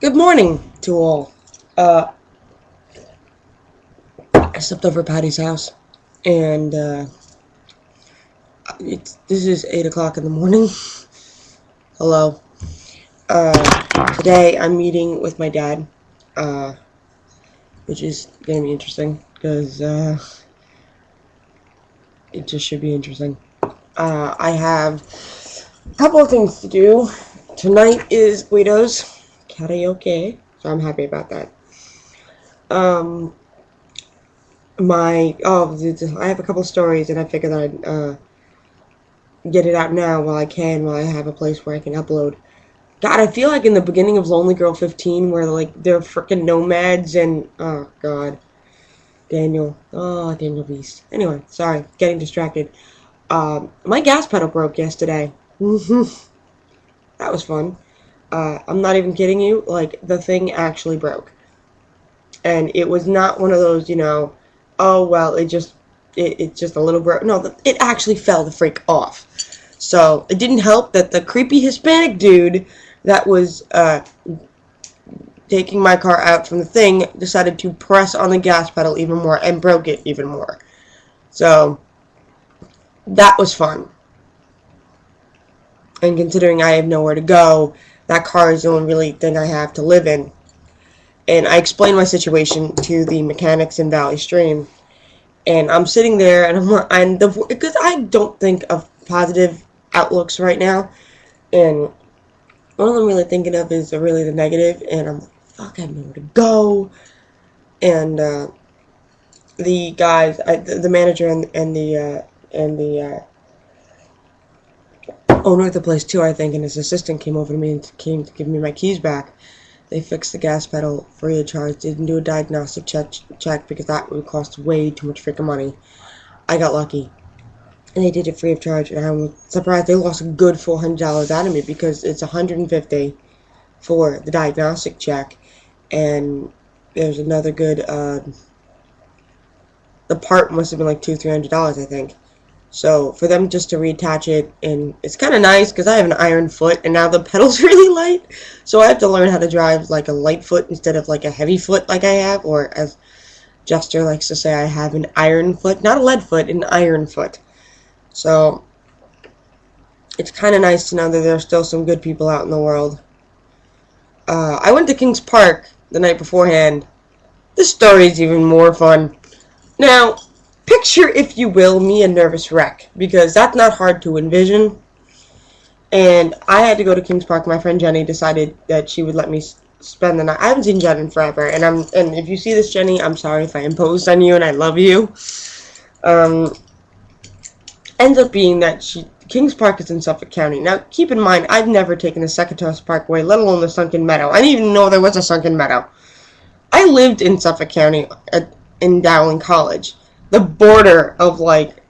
Good morning to all. Uh, I slept over at Patty's house, and this is 8 o'clock in the morning. Hello. Today I'm meeting with my dad, uh, which is going to be interesting, because it just should be interesting. I have a couple of things to do. Tonight is Guido's karaoke, so I'm happy about that. I have a couple stories, and I figured I'd get it out now while I can, while I have a place where I can upload. God, I feel like in the beginning of Lonely Girl 15, where like they're freaking nomads, and oh god, Daniel Beast. Anyway, sorry, getting distracted. My gas pedal broke yesterday. That was fun. I'm not even kidding you. Like, the thing actually broke, and it was not one of those, oh well, it's just a little broke. No, it actually fell the freak off. So it didn't help that the creepy Hispanic dude that was taking my car out from the thing decided to press on the gas pedal even more and broke it even more. So that was fun. And considering I have nowhere to go, that car is the only really thing I have to live in. And I explained my situation to the mechanics in Valley Stream. And I'm sitting there, and because I don't think of positive outlooks right now, and all I'm really thinking of is really the negative, and I'm like, fuck, I have nowhere to go. And the guys, the manager and the owner of the place too, I think, and his assistant came over to me and came to give me my keys back. They fixed the gas pedal free of charge. Didn't do a diagnostic check because that would cost way too much freaking money. I got lucky. And they did it free of charge, and I'm surprised they lost a good $400 out of me, because it's $150 for the diagnostic check, and there's another good, the part must have been like $200-300, I think. So for them just to reattach it, and it's kind of nice because I have an iron foot, and now the pedal's really light, so I have to learn how to drive like a light foot instead of like a heavy foot like I have, or as Jester likes to say, I have an iron foot, not a lead foot, an iron foot. So it's kind of nice to know that there's still some good people out in the world. I went to Kings Park the night beforehand. This story is even more fun. Now, picture, if you will, me a nervous wreck, because that's not hard to envision. And I had to go to Kings Park. My friend Jenny decided that she would let me spend the night. I haven't seen Jen in forever, and if you see this, Jenny, I'm sorry if I imposed on you, and I love you. Ends up being that Kings Park is in Suffolk County. Now, keep in mind, I've never taken the Secateurs Parkway, let alone the Sunken Meadow. I didn't even know there was a Sunken Meadow. I lived in Suffolk County in Dowling College, the border of, like,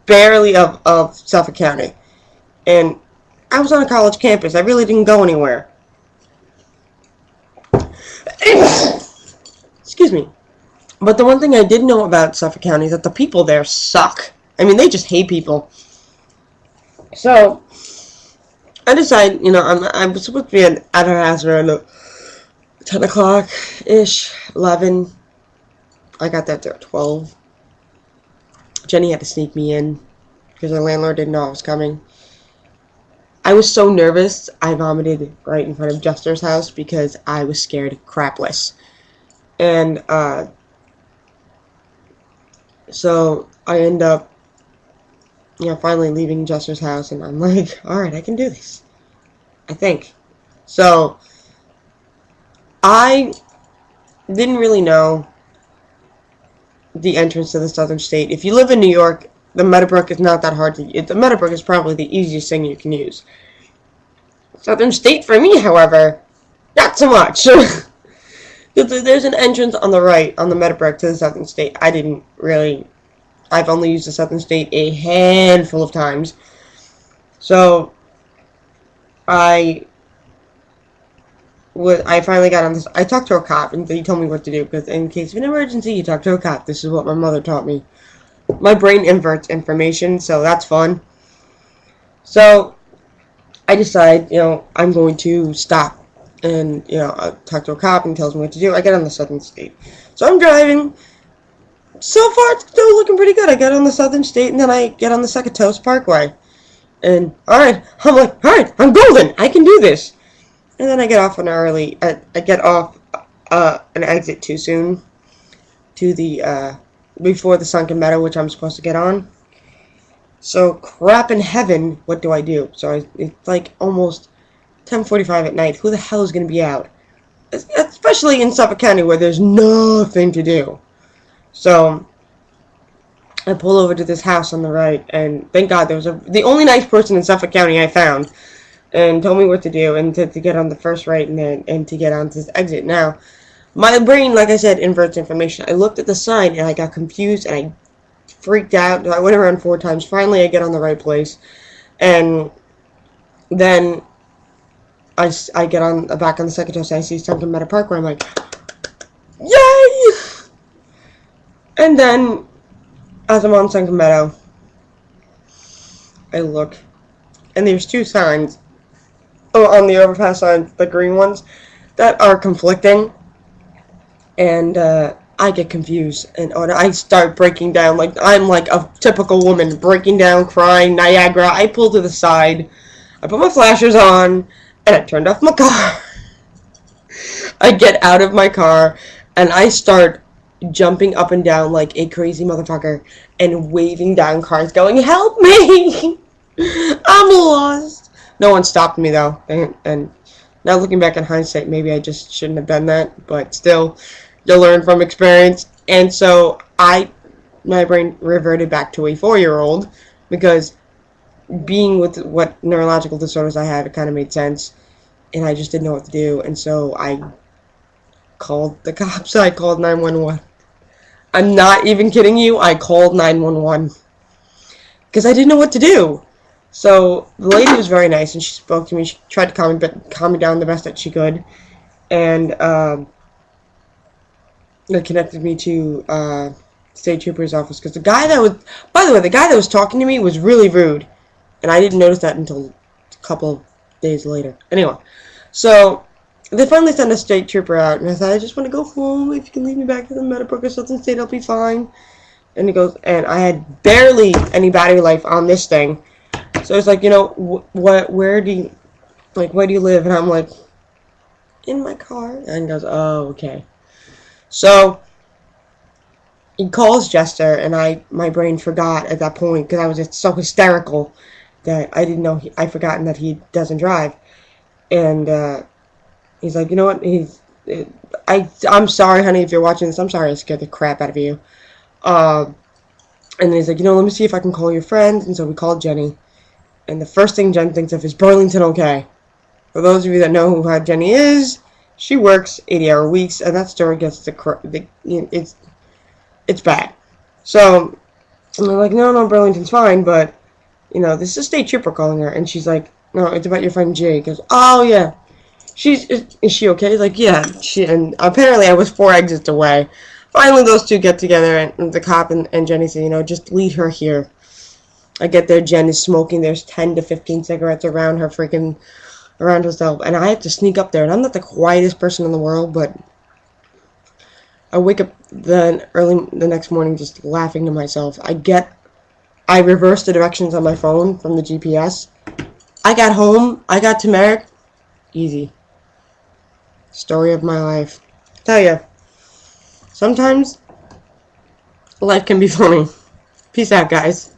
barely of Suffolk County. And I was on a college campus. I really didn't go anywhere. Excuse me. But the one thing I did know about Suffolk County is that the people there suck. I mean, they just hate people. So, I decided, I'm supposed to be at her house around 10 o'clock-ish, 11. I got there at 12. Jenny had to sneak me in because the landlord didn't know I was coming. I was so nervous, I vomited right in front of Jester's house because I was scared crapless. And, so I end up finally leaving Jester's house, and I'm like, alright, I can do this. I think. So, I didn't really know the entrance to the Southern State. If you live in New York, the Meadowbrook is not that hard to use. The Meadowbrook is probably the easiest thing you can use. Southern State, for me, however, not so much. There's an entrance on the right, on the Meadowbrook, to the Southern State. I've only used the Southern State a handful of times. So, I finally got on this. I talked to a cop, and he told me what to do, because in case of an emergency, you talk to a cop. This is what my mother taught me. My brain inverts information, so that's fun. So, I decide, I'm going to stop and I talk to a cop and he tells me what to do. I get on the Southern State, so I'm driving. So far, it's still looking pretty good. I get on the Southern State, and then I get on the Secretariat Parkway, and alright, I'm like, alright, I'm golden, I can do this. And then I get off I get off an exit too soon to the before the Sunken Meadow, which I'm supposed to get on. So crap in heaven, what do I do? So it's like almost 10:45 at night. Who the hell is going to be out? Especially in Suffolk County where there's nothing to do. So I pull over to this house on the right, and thank God there was the only nice person in Suffolk County I found, and told me what to do and to get on the first right and to get onto this exit. Now, my brain, like I said, inverts information. I looked at the sign and I got confused and I freaked out. I went around 4 times. Finally, I get on the right place, and then I get on back on the second toast. I see Sunken Meadow Park where I'm like, yay! And then as I'm on Sunken Meadow, I look, and there's 2 signs on the overpass signs, the green ones, that are conflicting, and I get confused, and I start breaking down. Like, I'm like a typical woman, breaking down, crying, Niagara. I pull to the side, I put my flashers on, and I turned off my car. I get out of my car, and I start jumping up and down like a crazy motherfucker, and waving down cars, going, help me! I'm lost! No one stopped me, though, and now looking back in hindsight, maybe I just shouldn't have done that, but still, you learn from experience. And so my brain reverted back to a 4-year-old, because being with what neurological disorders I have, it kind of made sense, and I just didn't know what to do, and so I called the cops. I called 911. I'm not even kidding you, I called 911, because I didn't know what to do. So the lady was very nice, and she spoke to me. She tried to calm me down the best that she could, and they connected me to state trooper's office, because the guy that was talking to me was really rude, and I didn't notice that until a couple days later. Anyway, so they finally sent a state trooper out, and I said, I just want to go home. If you can leave me back to the Meadowbrook or Southern State, I'll be fine. And he goes, and I had barely any battery life on this thing, so it's like, where do you live? And I'm like, in my car. And he goes, oh, okay. So he calls Jester, and my brain forgot at that point, because I was just so hysterical that I didn't know I'd forgotten that he doesn't drive. And he's like, you know what? I'm sorry, honey, if you're watching this. I'm sorry I scared the crap out of you. And then he's like, let me see if I can call your friend. And so we called Jenny. And the first thing Jen thinks of is Burlington OK. For those of you that know who Jenny is, she works 80-hour weeks, and that store gets it's bad. So I'm like, no, Burlington's fine, but this is a state trooper calling her, and she's like, no, it's about your friend Jay. He goes, oh yeah, is she okay? He's like, yeah, and apparently I was 4 exits away. Finally, those two get together, and the cop and Jenny say, just lead her here. I get there, Jen is smoking. There's 10 to 15 cigarettes around herself, and I have to sneak up there, and I'm not the quietest person in the world, but I wake up early the next morning just laughing to myself. I reversed the directions on my phone from the GPS. I got home, I got to Merrick, easy. Story of my life. Tell ya, sometimes life can be funny. Peace out, guys.